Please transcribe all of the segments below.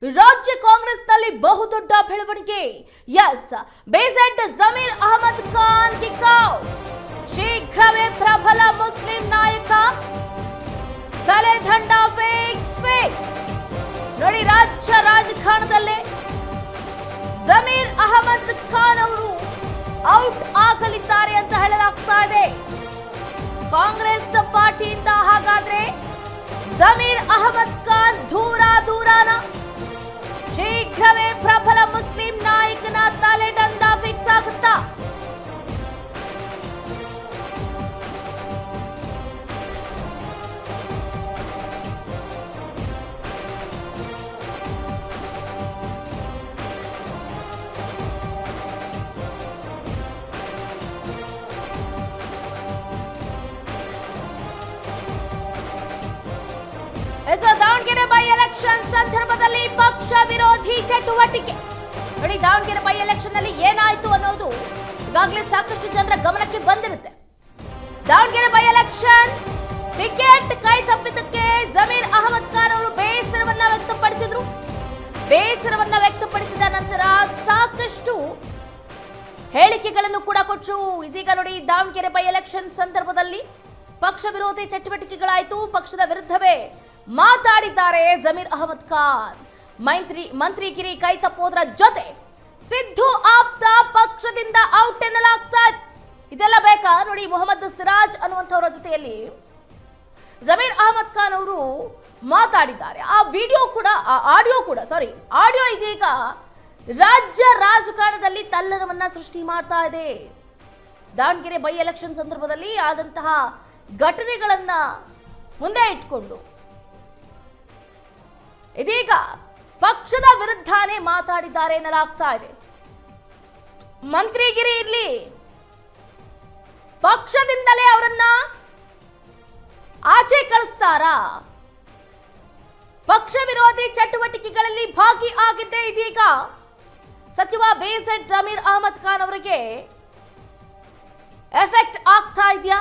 ರಾಜ್ಯ ಕಾಂಗ್ರೆಸ್ನಲ್ಲಿ ಬಹುದೊಡ್ಡ ಬೆಳವಣಿಗೆ. Yes, BZ Zameer Ahmed Khan kick out. ಶೀಘ್ರವೇ ಪ್ರಬಲ ಮುಸ್ಲಿಂ ನಾಯಕ ತಲೆದಂಡ ಫಿಕ್ಸ್. ನೋಡಿ, ರಾಜ್ಯ ರಾಜಕಾರಣದಲ್ಲೇ ಜಮೀರ್ ಅಹಮದ್ ಖಾನ್ ಅವರು ಔಟ್ ಆಗಲಿದ್ದಾರೆ ಅಂತ ಹೇಳಲಾಗ್ತಾ ಇದೆ ಕಾಂಗ್ರೆಸ್ ಪಾರ್ಟಿಯಿಂದ. ಹಾಗಾದ್ರೆ ಜಮೀರ್ ಅಹಮದ್ ಖಾನ್ ದೂರಾನ ಶೀಘ್ರವೇ ಪ್ರಬಲ ಮುಸ್ಲಿಂ ನಾಯಕನ ತಲೆದಂಡ ಫಿಕ್ಸ್ ಆಗುತ್ತಾ? ದಾವಣಗೆರೆ ಬೈ ಎಲೆಕ್ಷನ್ ಸಂದರ್ಭದಲ್ಲಿ ಪಕ್ಷ ವಿರೋಧಿ ಚಟುವಟಿಕೆ. ನೋಡಿ, ದಾವಣಗೆರೆ ಬೈ ಎಲೆಕ್ಷನ್ ನಲ್ಲಿ ಏನಾಯ್ತು ಅನ್ನೋದು ಈಗಾಗಲೇ ಸಾಕಷ್ಟು ಜನರ ಗಮನಕ್ಕೆ ಬಂದಿರುತ್ತೆ. ದಾವಣಗೆರೆ ಬೈ ಎಲೆಕ್ಷನ್ ಟಿಕೆಟ್ ಕೈ ತಪ್ಪಿದ್ದಕ್ಕೆ ಜಮೀರ್ ಅಹಮದ್ ಖಾನ್ ಅವರು ಬೇಸರವನ್ನ ವ್ಯಕ್ತಪಡಿಸಿದ್ರು. ಬೇಸರವನ್ನ ವ್ಯಕ್ತಪಡಿಸಿದ ನಂತರ ಸಾಕಷ್ಟು ಹೇಳಿಕೆಗಳನ್ನು ಕೂಡ ಕೊಟ್ಟರು. ಇದೀಗ ನೋಡಿ, ದಾವಣಗೆರೆ ಬೈ ಎಲೆಕ್ಷನ್ ಸಂದರ್ಭದಲ್ಲಿ ಪಕ್ಷ ವಿರೋಧಿ ಚಟುವಟಿಕೆಗಳಾಯಿತು. ಪಕ್ಷದ ವಿರುದ್ಧವೇ ಮಾತಾಡಿದ್ದಾರೆ ಜಮೀರ್ ಅಹಮದ್ ಖಾನ್. ಮಂತ್ರಿಗಿರಿ ಕೈ ತಪ್ಪೋದ್ರ ಜೊತೆ ಸಿದ್ದು ಆಪ್ತ ಪಕ್ಷದಿಂದ ಔಟ್ ಎನ್ನಲಾಗ್ತಾ. ಇದೆಲ್ಲ ಬೇಕಾ? ನೋಡಿ, ಮೊಹಮ್ಮದ್ ಸಿರಾಜ್ ಅನ್ನುವಂಥವರ ಜೊತೆಯಲ್ಲಿ ಜಮೀರ್ ಅಹಮದ್ ಖಾನ್ ಅವರು ಮಾತಾಡಿದ್ದಾರೆ. ಆ ಆಡಿಯೋ ಇದೀಗ ರಾಜ್ಯ ರಾಜಕಾರಣದಲ್ಲಿ ತಲ್ಲಣವನ್ನ ಸೃಷ್ಟಿ ಮಾಡ್ತಾ ಇದೆ. ದಾವಣಗೆರೆ ಬೈ ಎಲೆಕ್ಷನ್ ಸಂದರ್ಭದಲ್ಲಿ ಆದಂತಹ ಘಟನೆಗಳನ್ನ ಮುಂದೆ ಇಟ್ಕೊಂಡು ಇದೀಗ ಪಕ್ಷದ ವಿರುದ್ಧನೇ ಮಾತಾಡಿದ್ದಾರೆ ಎನ್ನಲಾಗ್ತಾ ಇದೆ. ಮಂತ್ರಿಗಿರಿ ಇರ್ಲಿ, ಪಕ್ಷದಿಂದಲೇ ಅವರನ್ನ ಆಚೆ ಕಳಿಸ್ತಾರಾ? ಪಕ್ಷ ವಿರೋಧಿ ಚಟುವಟಿಕೆಗಳಲ್ಲಿ ಭಾಗಿಯಾಗಿದ್ದೇ ಇದೀಗ ಸಚಿವ ಬೇಜೆಡ್ ಜಮೀರ್ ಅಹಮದ್ ಖಾನ್ ಅವರಿಗೆ ಎಫೆಕ್ಟ್ ಆಗ್ತಾ ಇದೆಯಾ?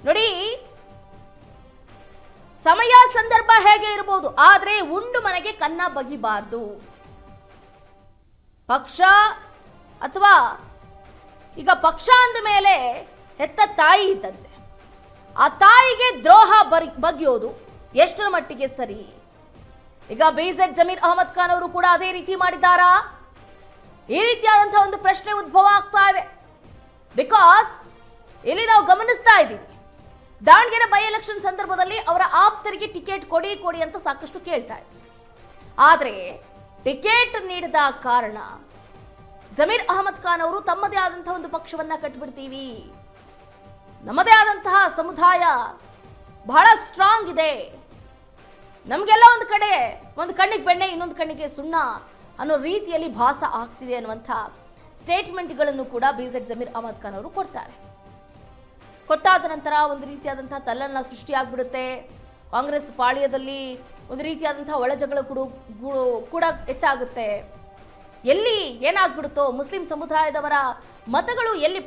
ನೋಡಿ, ಸಮಯ ಸಂದರ್ಭ ಹೇಗೆ ಇರಬಹುದು, ಆದ್ರೆ ಉಂಡು ಮನೆಗೆ ಕನ್ನ ಬಗಿಬಾರ್ದು. ಪಕ್ಷ ಅಥವಾ ಈಗ ಪಕ್ಷ ಅಂದ ಮೇಲೆ ಹೆತ್ತ ತಾಯಿ ಇದ್ದಂತೆ. ಆ ತಾಯಿಗೆ ದ್ರೋಹ ಬಗೆಯೋದು ಎಷ್ಟರ ಮಟ್ಟಿಗೆ ಸರಿ? ಈಗ ಬೇಜೆಡ್ ಜಮೀರ್ ಅಹಮದ್ ಖಾನ್ ಅವರು ಕೂಡ ಅದೇ ರೀತಿ ಮಾಡಿದ್ದಾರಾ? ಈ ರೀತಿಯಾದಂತಹ ಒಂದು ಪ್ರಶ್ನೆ ಉದ್ಭವ ಆಗ್ತಾ ಇದೆ. ಬಿಕಾಸ್ ಇಲ್ಲಿ ನಾವು ಗಮನಿಸ್ತಾ ಇದ್ದೀವಿ, ದಾವಣಗೆರೆ ಬೈ ಎಲೆಕ್ಷನ್ ಸಂದರ್ಭದಲ್ಲಿ ಅವರ ಆಪ್ತರಿಗೆ ಟಿಕೆಟ್ ಕೊಡಿ ಅಂತ ಸಾಕಷ್ಟು ಕೇಳ್ತಾ ಇದ್ರು. ಆದರೆ ಟಿಕೆಟ್ ನೀಡದ ಕಾರಣ ಜಮೀರ್ ಅಹಮದ್ ಖಾನ್ ಅವರು ತಮ್ಮದೇ ಆದಂತಹ ಒಂದು ಪಕ್ಷವನ್ನ ಕಟ್ಟಿಬಿಡ್ತೀವಿ, ನಮ್ಮದೇ ಆದಂತಹ ಸಮುದಾಯ ಬಹಳ ಸ್ಟ್ರಾಂಗ್ ಇದೆ, ನಮಗೆಲ್ಲ ಒಂದು ಕಣ್ಣಿಗೆ ಬೆಣ್ಣೆ ಇನ್ನೊಂದು ಕಣ್ಣಿಗೆ ಸುಣ್ಣ ಅನ್ನೋ ರೀತಿಯಲ್ಲಿ ಭಾಸ ಆಗ್ತಿದೆ ಅನ್ನುವಂಥ ಸ್ಟೇಟ್ಮೆಂಟ್ಗಳನ್ನು ಕೂಡ ಬೇಜೆಡ್ ಜಮೀರ್ ಅಹಮದ್ ಖಾನ್ ಅವರು ಕೊಡ್ತಾರೆ. ಕೊಟ್ಟಾದ ನಂತರ ಒಂದು ರೀತಿಯಾದಂತಹ ತಲ್ಲಣ ಸೃಷ್ಟಿಯಾಗ್ಬಿಡುತ್ತೆ. ಕಾಂಗ್ರೆಸ್ ಪಾಳ್ಯದಲ್ಲಿ ಒಂದು ರೀತಿಯಾದಂತಹ ಒಳಜಗಳ ಕೂಡ ಹೆಚ್ಚಾಗುತ್ತೆ. ಎಲ್ಲಿ ಏನಾಗ್ಬಿಡುತ್ತೋ, ಮುಸ್ಲಿಂ ಸಮುದಾಯದವರ ಮತಗಳು ಎಲ್ಲಿ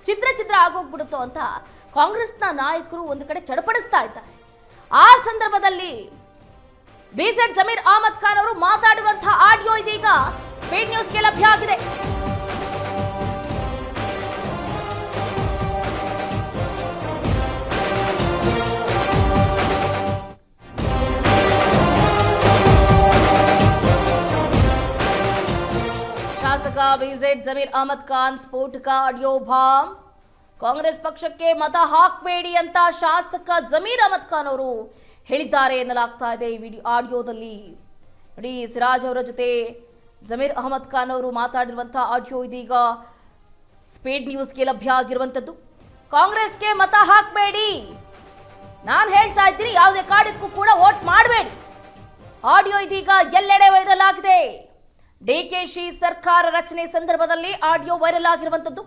ಛಿದ್ರ ಆಗೋಗ್ಬಿಡುತ್ತೋ ಅಂತ ಕಾಂಗ್ರೆಸ್ನ ನಾಯಕರು ಒಂದು ಕಡೆ ಚಡಪಡಿಸ್ತಾ ಇದ್ದಾರೆ. ಆ ಸಂದರ್ಭದಲ್ಲಿ ಬೇಜೆಡ್ ಜಮೀರ್ ಅಹಮದ್ ಖಾನ್ ಅವರು ಮಾತಾಡಿರುವಂತಹ ಆಡಿಯೋ ಇದೀಗ ಸ್ಪೀಡ್ ನ್ಯೂಸ್ಗೆ ಲಭ್ಯ ಆಗಿದೆ. ಶಾಸಕ ಬೇಜೆಡ್ ಜಮೀರ್ ಅಹಮದ್ ಖಾನ್ ಸ್ಫೋಟಕ ಆಡಿಯೋ ಬಾಂಬ್. ಕಾಂಗ್ರೆಸ್ ಪಕ್ಷಕ್ಕೆ ಮತ ಹಾಕಬೇಡಿ ಅಂತ ಶಾಸಕ ಜಮೀರ್ ಅಹಮದ್ ಖಾನ್ ಅವರು ಹೇಳಿದ್ದಾರೆ ಎನ್ನಲಾಗ್ತಾ ಇದೆ. ಈ ವಿಡಿಯೋ ಆಡಿಯೋದಲ್ಲಿ ನೋಡಿ, ಸಿರಾಜ್ ಅವರ ಜೊತೆ ಜಮೀರ್ ಅಹಮದ್ ಖಾನ್ ಅವರು ಮಾತಾಡಿರುವಂತಹ ಆಡಿಯೋ ಇದೀಗ ಸ್ಪೀಡ್ ನ್ಯೂಸ್ಗೆ ಲಭ್ಯ ಆಗಿರುವಂತದ್ದು. ಕಾಂಗ್ರೆಸ್ಗೆ ಮತ ಹಾಕಬೇಡಿ, ನಾನು ಹೇಳ್ತಾ ಇದ್ದೀನಿ, ಯಾವುದೇ ಕಾರಣಕ್ಕೂ ಕೂಡ ವೋಟ್ ಮಾಡಬೇಡಿ. ಆಡಿಯೋ ಇದೀಗ ಎಲ್ಲೆಡೆ ವೈರಲ್ ಆಗಿದೆ. ಡಿಕೆಶಿ ಸರ್ಕಾರ ರಚನೆ ಸಂದರ್ಭದಲ್ಲಿ ಆಡಿಯೋ ವೈರಲ್ ಆಗಿರುವಂತದ್ದು.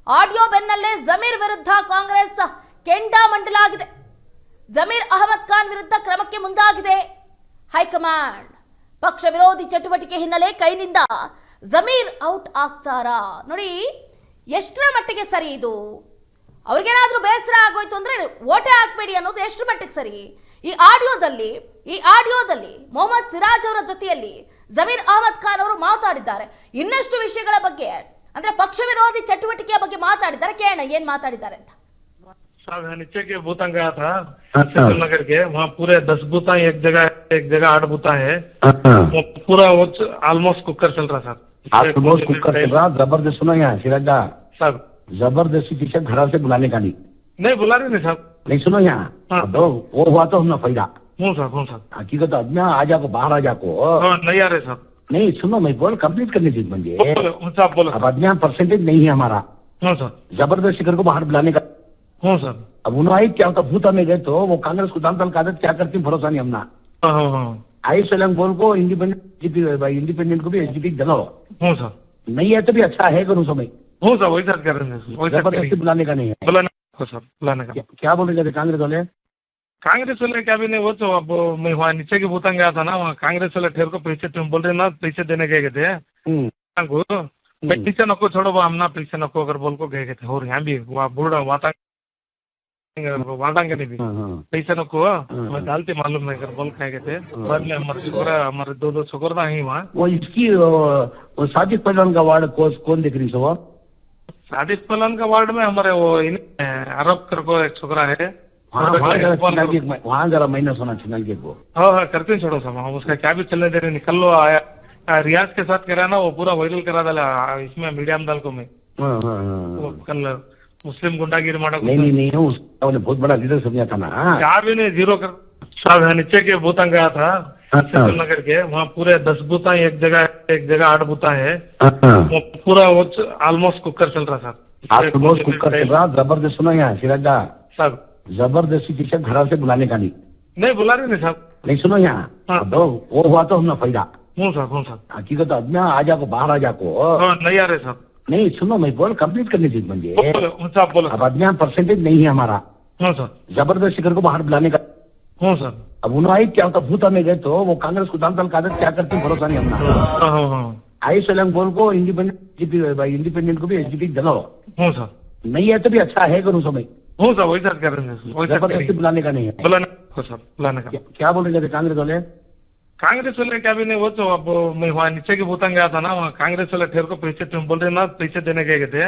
ಆಡಿಯೋ ಬೆನ್ನಲ್ಲೇ ಜಮೀರ್ ವಿರುದ್ಧ ಕಾಂಗ್ರೆಸ್ ಕೆಂಡಾಮಂಡಲಾಗಿದೆ. ಜಮೀರ್ ಅಹಮದ್ ಖಾನ್ ವಿರುದ್ಧ ಕ್ರಮಕ್ಕೆ ಮುಂದಾಗಿದೆ ಹೈಕಮಾಂಡ್. ಪಕ್ಷ ವಿರೋಧಿ ಚಟುವಟಿಕೆ ಹಿನ್ನೆಲೆ ಕೈನಿಂದ ಜಮೀರ್ ಔಟ್ ಆಗ್ತಾರಾ? ನೋಡಿ, ಎಷ್ಟರ ಮಟ್ಟಿಗೆ ಸರಿ ಇದು? ಅವ್ರಿಗೇನಾದ್ರೂ ಬೇಸರ ಆಗೋಯ್ತು ಅಂದ್ರೆ ಓಟೆ ಹಾಕ್ಬೇಡಿ ಅನ್ನೋದು ಎಷ್ಟು ಮಟ್ಟಿಗೆ ಸರಿ? ಈ ಆಡಿಯೋದಲ್ಲಿ ಮೊಹಮ್ಮದ್ ಸಿರಾಜ್ ಅವರ ಜೊತೆಯಲ್ಲಿ ಜಮೀರ್ ಅಹಮದ್ ಖಾನ್ ಅವರು ಮಾತಾಡಿದ್ದಾರೆ. ಇನ್ನಷ್ಟು ವಿಷಯಗಳ ಬಗ್ಗೆ ಅಂದ್ರೆ ಪಕ್ಷ ವಿರೋಧಿ ಚಟುವಟಿಕೆಯ ಬಗ್ಗೆ ಮಾತಾಡಿದ್ದಾರೆ. ಕೇಳೋಣ ಏನ್ ಮಾತಾಡಿದ್ದಾರೆ ಅಂತ. साहब नीचे के बूता गया था नगर के, वहाँ पूरे 10 बूता एक जगह 8 बूता है। वो पूरा ऑलमोस्ट कुकर चल रहा सर। ऑलमोस्ट कुकर चल रहा। जबरदस्त सुनो यहाँ सिराजा साहब, जबरदस्ती किसी घर से बुलाने का नहीं बुला रहे नहीं साहब। नहीं सुनो यहाँ तो वो हुआ तो हमने फायदा। हूँ सर हकीकत आदमी आ जाको बाहर आ जाको नहीं आ रहे साहब। नहीं सुनो मैं बोल कंप्लीट करने चीज बन साहब बोलो। अब आदमी परसेंटेज नहीं है हमारा। हूँ सर। जबरदस्ती कर को बाहर बुलाने का। हूँ सर। अब उन्होंने क्या होता भूता में गए तो वो कांग्रेस को दाम का आदत क्या करती भरोसा नहीं हमना। आई सोलंग बोल को इंडिपेंडेंट को भी एसजीपी दिलाओ। हूँ सर। नहीं है तो भी अच्छा है करूँ समय। हूँ सर वही सर कर रहे हैं। जबरदस्ती बुलाने का नहीं है। बुलाने का क्या बोल रहे थे कांग्रेस वाले? कांग्रेस वाले क्या भी नहीं, वो तो अब मैं वहाँ नीचे के बूता गया था ना, वहाँ कांग्रेस वाले ठेर को पैसे तुम बोल रहे ना पैसे देने गए थे पैसे नको छोड़ो हम ना पैसे नको अगर बोल को गए थे। और यहाँ भी वहाँ बूढ़ा वाटांगे नहीं भी पैसे नको मैं डालती मालूम नहीं कर बोल खाए गए थे। बाद में हमारे दो छोकर था ही वहाँ। वो इसकी साजिद पहलवान का वार्ड कौन देख रही सो? साजिद पहलवान का वार्ड में हमारे वो अरब कर को एक छोकरा है वहाँ जरा महीना सोना चिन्हल के को। हाँ करते छोड़ो सब हम उसका क्या भी चलने दे रहे। निकल लो आया रियाज के साथ करा ना, वो पूरा वायरल करा डाला इसमें मीडिया में डाल को मैं। वो कल मुस्लिम गुंडागिरी मारा नहीं उसका बहुत बड़ा लीडर समझा था ना। क्या भी नहीं जीरो कर साहब नीचे के बूता गया था नगर के, वहाँ पूरे 10 बूता एक जगह 8 बूता है। वो पूरा ऑलमोस्ट कुकर चल रहा सर। ऑलमोस्ट कुकर चल रहा। जबरदस्त सुनो यहाँ सिराजा साहब, जबरदस्ती किसी घर से बुलाने का नहीं बुला रहे नहीं साहब। नहीं सुनो यहाँ तो वो हुआ तो हमने फायदा। हूँ सर हकीकत आदमी आ जाको बाहर आ जाको नहीं आ रहे साहब। नहीं सुनो मैं बोल कंप्लीट करने चीज बन साहब बोलो। अब आदमी परसेंटेज नहीं है हमारा। हूँ सर। जबरदस्ती कर को बाहर बुलाने का। हूँ सर। अब उन्होंने क्या होता भूता में गए तो वो कांग्रेस को दाम का आदत क्या करती भरोसा नहीं हमना। आई सोलंग बोल को इंडिपेंडेंट को भी एसजीपी दिलाओ। हूँ सर। नहीं है तो भी अच्छा है करूँ समय। हूँ सर वही सर कर रहे हैं। जबरदस्ती बुलाने का नहीं है। बुलाने का क्या बोल रहे थे कांग्रेस वाले? कांग्रेस वाले क्या भी नहीं, वो तो अब मैं वहाँ नीचे के बूता गया था ना, वहाँ कांग्रेस वाले ठेर को पैसे तुम बोल रहे ना पैसे देने गए थे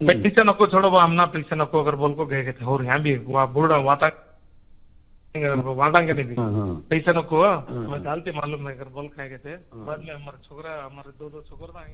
पैसे नको छोड़ो हम ना पैसे नको अगर बोल को गए थे। और यहाँ भी वहाँ बूढ़ा वाटांगे नहीं भी पैसे नको मैं डालती मालूम नहीं कर बोल खाए गए थे। बाद में हमारे दो छोकर था।